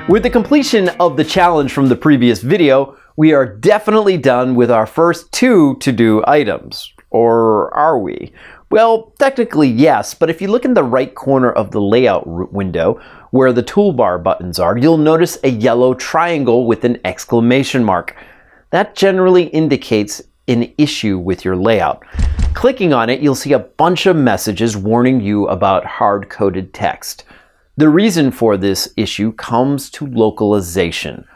With the completion of the challenge from the previous video, we are definitely done with our first 2 to-do items. Or are we? Well, technically yes, but if you look in the right corner of the layout window, where the toolbar buttons are, you'll notice a yellow triangle with an exclamation mark. That generally indicates an issue with your layout. Clicking on it, you'll see a bunch of messages warning you about hard-coded text. The reason for this issue comes to localization.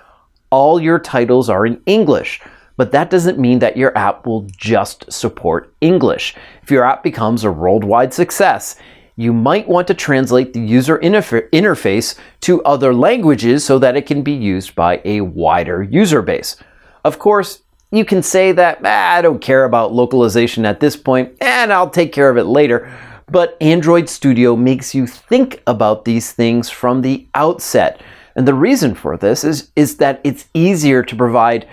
All your titles are in English, but that doesn't mean that your app will just support English. If your app becomes a worldwide success, you might want to translate the user interface to other languages so that it can be used by a wider user base. Of course, you can say that, I don't care about localization at this point, and I'll take care of it later. But Android Studio makes you think about these things from the outset. And the reason for this is that it's easier to provide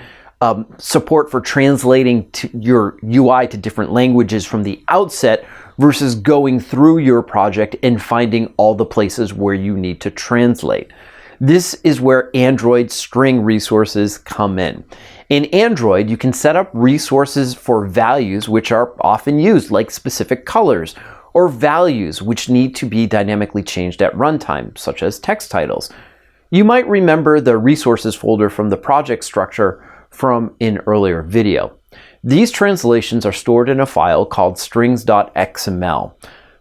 support for translating your UI to different languages from the outset versus going through your project and finding all the places where you need to translate. This is where Android string resources come in. In Android, you can set up resources for values which are often used, like specific colors, or values which need to be dynamically changed at runtime, such as text titles. You might remember the resources folder from the project structure from an earlier video. These translations are stored in a file called Strings.xml.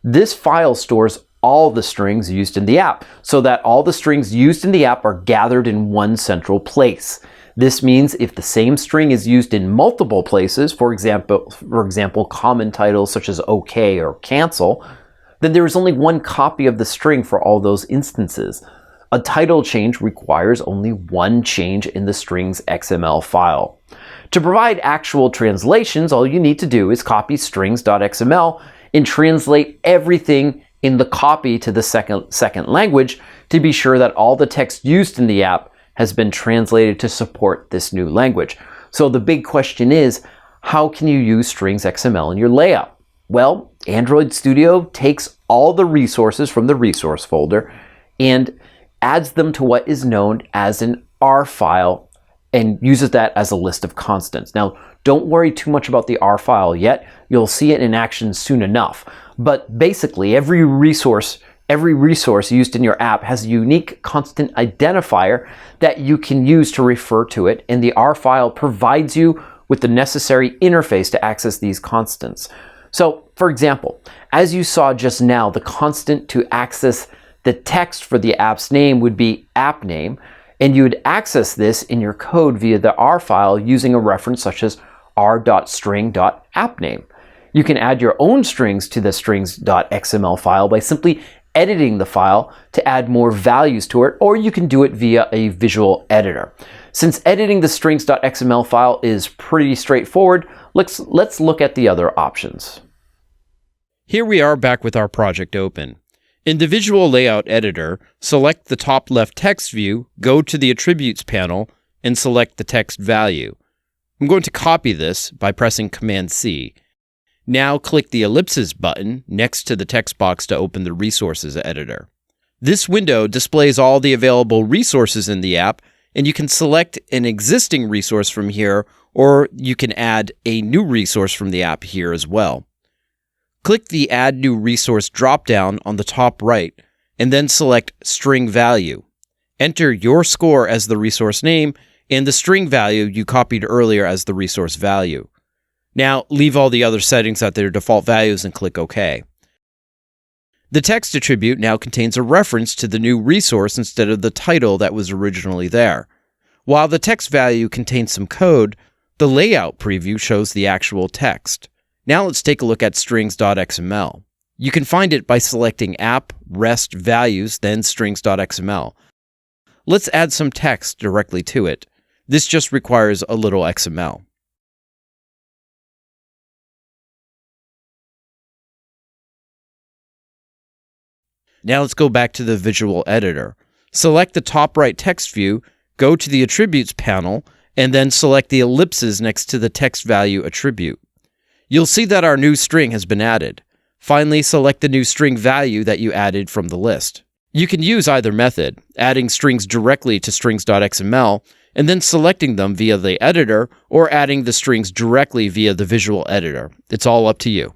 This file stores all the strings used in the app, so that all the strings used in the app are gathered in one central place. This means if the same string is used in multiple places, for example, common titles such as OK or cancel, then there is only one copy of the string for all those instances. A title change requires only one change in the Strings.xml file. To provide actual translations, all you need to do is copy Strings.xml and translate everything in the copy to the second language to be sure that all the text used in the app has been translated to support this new language. So the big question is, how can you use Strings.xml in your layout? Well, Android Studio takes all the resources from the resource folder and adds them to what is known as an R file and uses that as a list of constants. Now, don't worry too much about the R file yet. You'll see it in action soon enough. But basically, every resource used in your app has a unique constant identifier that you can use to refer to it, and the R file provides you with the necessary interface to access these constants. So, for example, as you saw just now, the constant to access the text for the app's name would be app name, and you would access this in your code via the R file using a reference such as r.string.appname. You can add your own strings to the strings.xml file by simply editing the file to add more values to it, or you can do it via a visual editor. Since editing the strings.xml file is pretty straightforward, let's look at the other options. Here we are back with our project open. In the Visual Layout Editor, select the top left text view, go to the Attributes panel, and select the text value. I'm going to copy this by pressing Command-C. Now click the ellipses button next to the text box to open the Resources Editor. This window displays all the available resources in the app, and you can select an existing resource from here, or you can add a new resource from the app here as well. Click the Add New Resource dropdown on the top right, and then select String Value. Enter your score as the resource name, and the string value you copied earlier as the resource value. Now, leave all the other settings at their default values and click OK. The text attribute now contains a reference to the new resource instead of the title that was originally there. While the text value contains some code, the layout preview shows the actual text. Now let's take a look at strings.xml. You can find it by selecting app, rest, values, then strings.xml. Let's add some text directly to it. This just requires a little XML. Now let's go back to the visual editor. Select the top right text view, go to the Attributes panel, and then select the ellipses next to the text value attribute. You'll see that our new string has been added. Finally, select the new string value that you added from the list. You can use either method, adding strings directly to Strings.xml and then selecting them via the editor, or adding the strings directly via the visual editor. It's all up to you.